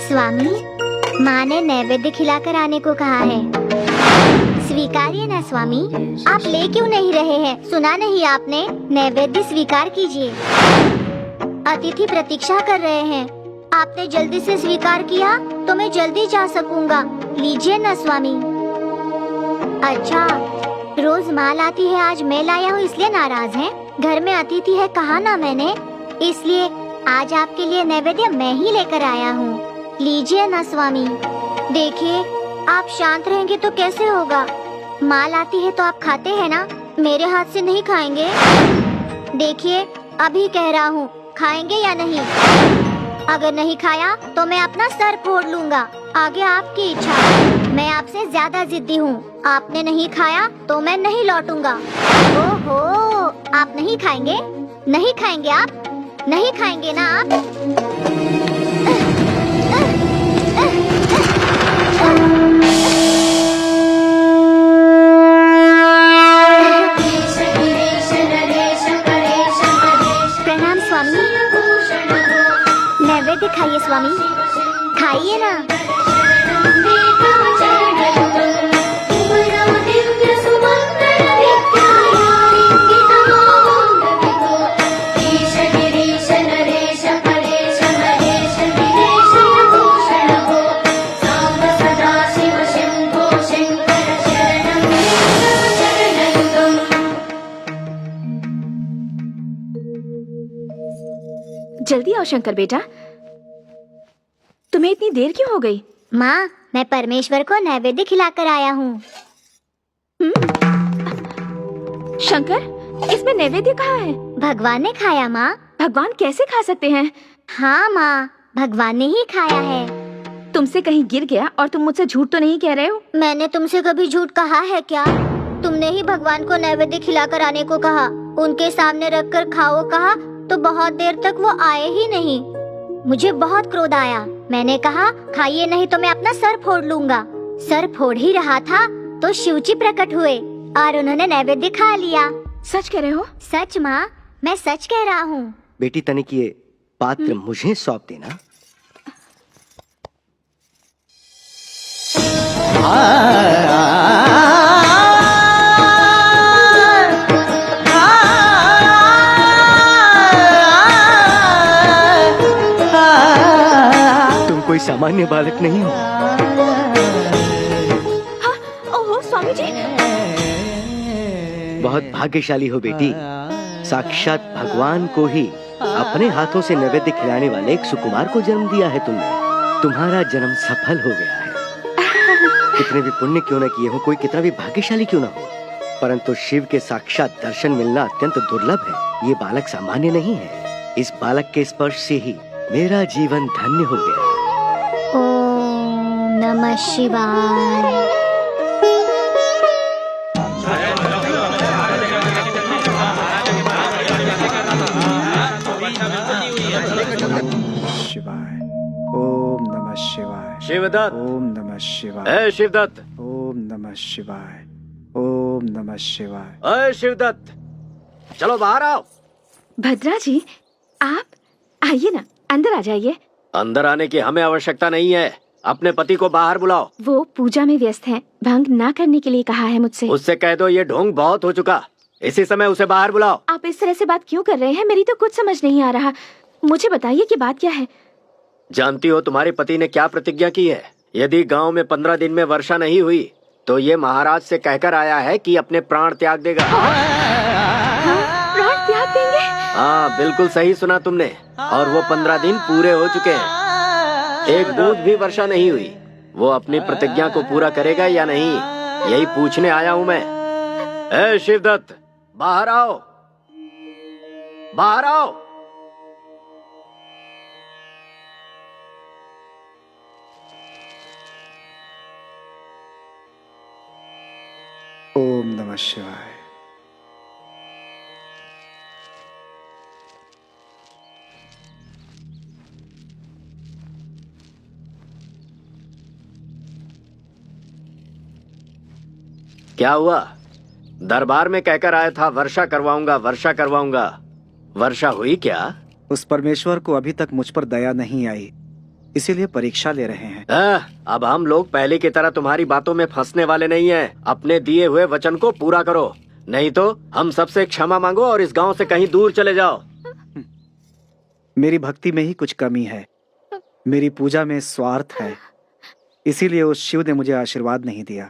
स्वामी, माँ ने नैवेद्य खिलाकर आने को कहा है। स्वीकारिए ना स्वामी, आप ले क्यों नहीं रहे हैं? सुना नहीं आपने? नैवेद्य स्वीकार कीजिए। अतिथि प्रतीक्षा कर रहे हैं। आपने जल्दी से स्वीकार किया तो मैं जल्दी जा सकूंगा। लीजिए ना स्वामी। अच्छा, रोज माँ लाती है, आज मैं लाया हूँ इसलिए नाराज हैं? घर में अतिथि है कहा ना मैंने, इसलिए आज आपके लिए नैवेद्य मैं ही लेकर आया हूँ। लीजिए ना स्वामी। देखिए, आप शांत रहेंगे तो कैसे होगा? माँ लाती है तो आप खाते हैं ना, मेरे हाथ से नहीं खाएंगे? देखिए, अभी कह रहा हूँ, खाएंगे या नहीं? अगर नहीं खाया तो मैं अपना सर फोड़ लूंगा। आगे आपकी इच्छा। मैं आपसे ज्यादा जिद्दी हूँ। आपने नहीं खाया तो मैं नहीं लौटूंगा। ओहो, आप नहीं खाएंगे? नहीं खाएंगे आप? नहीं खाएंगे ना आप? प्रणाम स्वामी। नैवेद्य खाइए स्वामी, खाइए ना। जल्दी आओ शंकर बेटा, तुम्हें इतनी देर क्यों हो गई? माँ, मैं परमेश्वर को नैवेद्य खिलाकर आया हूँ। शंकर, इसमें नैवेद्य कहाँ है? भगवान ने खाया माँ। भगवान कैसे खा सकते हैं? हाँ माँ, भगवान ने ही खाया है। तुमसे कहीं गिर गया और तुम मुझसे झूठ तो नहीं कह रहे हो? मैंने तुमसे कभी झूठ कहा है क्या? तुमने ही भगवान को नैवेद्य खिलाकर आने को कहा, उनके सामने रखकर खाओ कहा तो बहुत देर तक वो आए ही नहीं। मुझे बहुत क्रोध आया। मैंने कहा खाइए नहीं तो मैं अपना सर फोड़ लूंगा। सर फोड़ ही रहा था तो शिवजी प्रकट हुए और उन्होंने नैवेद्य खा लिया। सच कह रहे हो? सच माँ, मैं सच कह रहा हूँ। बेटी तनिक ये पात्र मुझे सौंप देना। तुम कोई सामान्य बालक नहीं हो। हाँ, ओहो स्वामी जी। बहुत भाग्यशाली हो बेटी। साक्षात भगवान को ही अपने हाथों से नैवेद्य खिलाने वाले एक सुकुमार को जन्म दिया है तुमने। तुम्हारा जन्म सफल हो गया है। कितने भी पुण्य क्यों न किए हो, कोई कितना भी भाग्यशाली क्यों न हो, परंतु शिव के साक्षात दर्शन मिलना अत्यंत दुर्लभ है। ये बालक सामान्य नहीं है। इस बालक के स्पर्श से ही मेरा जीवन धन्य हो गया। ओम नमः शिवाय। शिवाय। ओम नमः शिवाय। शिवदत्त। ओम नमः शिवाय। अय शिवदत्त। ओम नमः शिवाय। ओम नमः शिवाय। अय शिवदत्त, चलो बाहर आओ। भद्रा जी, आप आइए ना, अंदर आ जाइए। अंदर आने की हमें आवश्यकता नहीं है। अपने पति को बाहर बुलाओ। वो पूजा में व्यस्त हैं, भंग ना करने के लिए कहा है मुझसे। उससे कह दो ये ढोंग बहुत हो चुका। इसी समय उसे बाहर बुलाओ। आप इस तरह से बात क्यों कर रहे हैं? मेरी तो कुछ समझ नहीं आ रहा। मुझे बताइए कि बात क्या है। जानती हो तुम्हारे पति ने क्या प्रतिज्ञा की है? यदि गांव में 15 दिन में वर्षा नहीं हुई तो ये महाराज से कहकर आया है कि अपने प्राण त्याग देगा। प्राण त्याग देंगे? हाँ, बिल्कुल सही सुना तुमने। और वो 15 दिन पूरे हो चुके हैं। एक बूंद भी वर्षा नहीं हुई। वो अपनी प्रतिज्ञा को पूरा करेगा या नहीं, यही पूछने आया हूँ मैं। ए शिवदत्त, बाहर आओ, बाहर आओ। ओम नमः शिवाय। क्या हुआ? दरबार में कहकर आया था वर्षा करवाऊंगा, वर्षा करवाऊंगा। वर्षा हुई क्या? उस परमेश्वर को अभी तक मुझ पर दया नहीं आई। इसीलिए परीक्षा ले रहे हैं। अब हम लोग पहले की तरह तुम्हारी बातों में फंसने वाले नहीं हैं। अपने दिए हुए वचन को पूरा करो, नहीं तो हम सबसे क्षमा मांगो और इस गांव से कहीं दूर चले जाओ। मेरी भक्ति में ही कुछ कमी है, मेरी पूजा में स्वार्थ है, इसीलिए उस शिव ने मुझे आशीर्वाद नहीं दिया।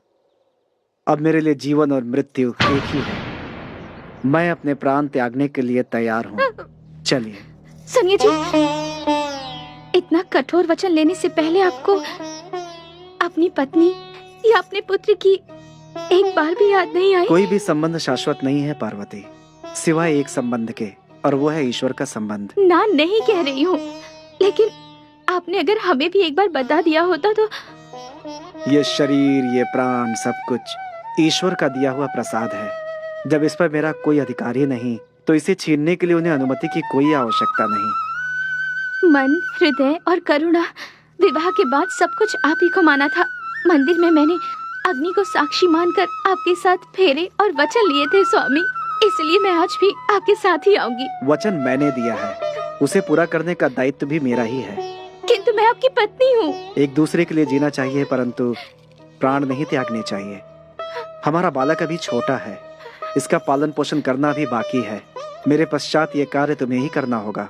अब मेरे लिए जीवन और मृत्यु एक ही है। मैं अपने प्राण त्यागने के लिए तैयार हूँ। चलिए। सुनिए जी, इतना कठोर वचन लेने से पहले आपको अपनी पत्नी या अपने पुत्र की एक बार भी याद नहीं आई? कोई भी संबंध शाश्वत नहीं है पार्वती, सिवाय एक संबंध के, और वो है ईश्वर का संबंध। ना नहीं कह रही हूँ, लेकिन आपने अगर हमें भी एक बार बता दिया होता तो। ये शरीर, ये प्राण, सब कुछ ईश्वर का दिया हुआ प्रसाद है। जब इस पर मेरा कोई अधिकार ही नहीं, तो इसे छीनने के लिए उन्हें अनुमति की कोई आवश्यकता नहीं। मन, हृदय और करुणा, विवाह के बाद सब कुछ आप ही को माना था। मंदिर में मैंने अग्नि को साक्षी मानकर आपके साथ फेरे और वचन लिए थे स्वामी, इसलिए मैं आज भी आपके साथ ही आऊंगी। वचन मैंने दिया है, उसे पूरा करने का दायित्व भी मेरा ही है। किंतु मैं आपकी पत्नी हूँ। एक दूसरे के लिए जीना चाहिए, परंतु प्राण नहीं त्यागने चाहिए। हमारा बालक अभी छोटा है, इसका पालन पोषण करना भी बाकी है। मेरे पश्चात ये कार्य तुम्हें ही करना होगा।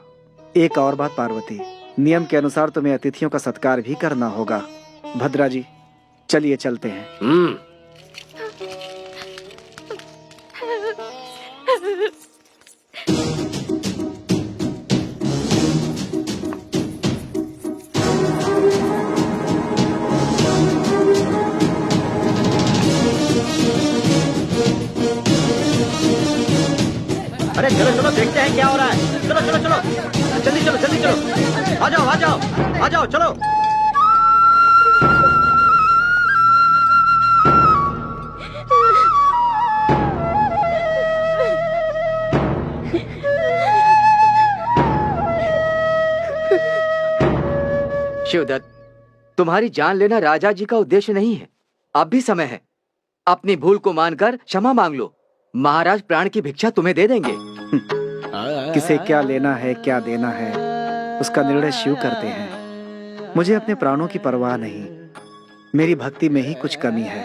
एक और बात पार्वती, नियम के अनुसार तुम्हें अतिथियों का सत्कार भी करना होगा। भद्रा जी, चलिए चलते हैं। अरे चलो चलो, देखते हैं क्या हो रहा है। चलो चलो चलो, जल्दी चलो जल्दी चलो, आ जाओ आ जाओ आ जाओ, चलो। शिवदत्त, तुम्हारी जान लेना राजा जी का उद्देश्य नहीं है। अब भी समय है, अपनी भूल को मानकर क्षमा मांग लो। महाराज प्राण की भिक्षा तुम्हें दे देंगे। किसे क्या लेना है, क्या देना है, उसका निर्णय शिव करते हैं। मुझे अपने प्राणों की परवाह नहीं, मेरी भक्ति में ही कुछ कमी है,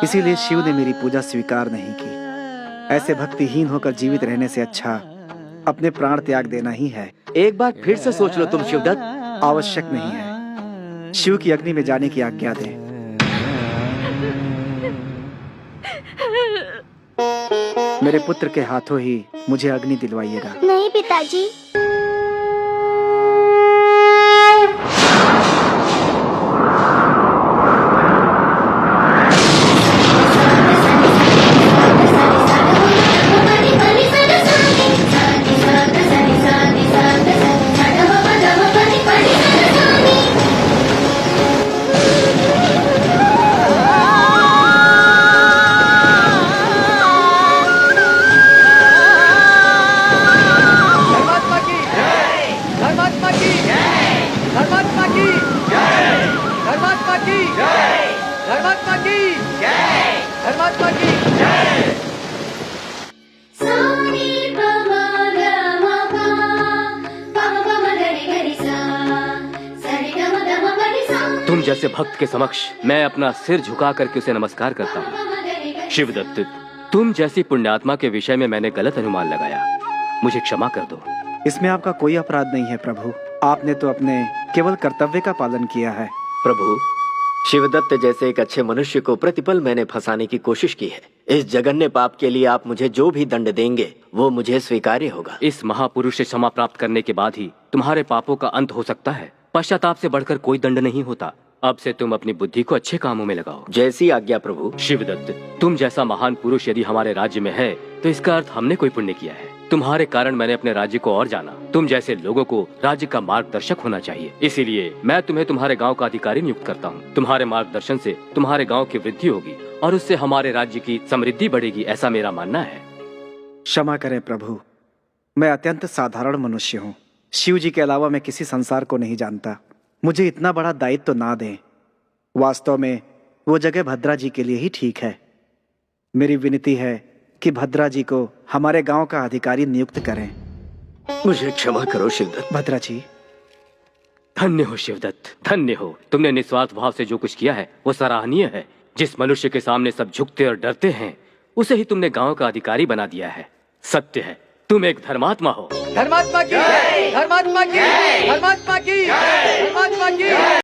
इसीलिए शिव ने मेरी पूजा स्वीकार नहीं की। ऐसे भक्तिहीन होकर जीवित रहने से अच्छा अपने प्राण त्याग देना ही है। एक बार फिर से सोच लो तुम शिवदत्त। आवश्यक नहीं है, शिव की अग्नि में जाने की आज्ञा दे। मेरे पुत्र के हाथों ही मुझे अग्नि दिलवाइएगा। नहीं पिताजी। तुम जैसे भक्त के समक्ष मैं अपना सिर झुका करके उसे नमस्कार करता हूँ। शिवदत्त, तुम जैसी पुण्यात्मा के विषय में मैंने गलत अनुमान लगाया, मुझे क्षमा कर दो। इसमें आपका कोई अपराध नहीं है प्रभु, आपने तो अपने केवल कर्तव्य का पालन किया है। प्रभु, शिवदत्त जैसे एक अच्छे मनुष्य को प्रतिपल मैंने फंसाने की कोशिश की है। इस जघन्य पाप के लिए आप मुझे जो भी दंड देंगे वो मुझे स्वीकार्य होगा। इस महापुरुष से क्षमा प्राप्त करने के बाद ही तुम्हारे पापों का अंत हो सकता है। पश्चाताप से बढ़कर कोई दंड नहीं होता। अब से तुम अपनी बुद्धि को अच्छे कामों में लगाओ। जैसी आज्ञा प्रभु। शिवदत्त, तुम जैसा महान पुरुष यदि हमारे राज्य में है तो इसका अर्थ हमने कोई पुण्य किया है। तुम्हारे कारण मैंने अपने राज्य को और जाना। तुम जैसे लोगों को राज्य का मार्गदर्शक होना चाहिए, इसीलिए मैं तुम्हें तुम्हारे गांव का अधिकारी नियुक्त करता हूं। तुम्हारे मार्गदर्शन से तुम्हारे गांव की वृद्धि होगी और उससे हमारे राज्य की समृद्धि बढ़ेगी, ऐसा मेरा मानना है। क्षमा करें प्रभु, मैं अत्यंत साधारण मनुष्य हूँ। शिव जी के अलावा मैं किसी संसार को नहीं जानता। मुझे इतना बड़ा दायित्व तो ना दें। वास्तव में वो जगह भद्रा जी के लिए ही ठीक है। मेरी विनती है कि भद्रा जी को हमारे गांव का अधिकारी नियुक्त करें। मुझे क्षमा करो शिवदत्त। भद्रा जी, धन्य हो शिवदत्त, धन्य हो। तुमने निस्वार्थ भाव से जो कुछ किया है वो सराहनीय है। जिस मनुष्य के सामने सब झुकते और डरते हैं उसे ही तुमने गांव का अधिकारी बना दिया है। सत्य है, तुम एक धर्मात्मा हो। धर्मात्मा की, धर्मात्मा की, धर्मात्मा की, धर्मात्मा की।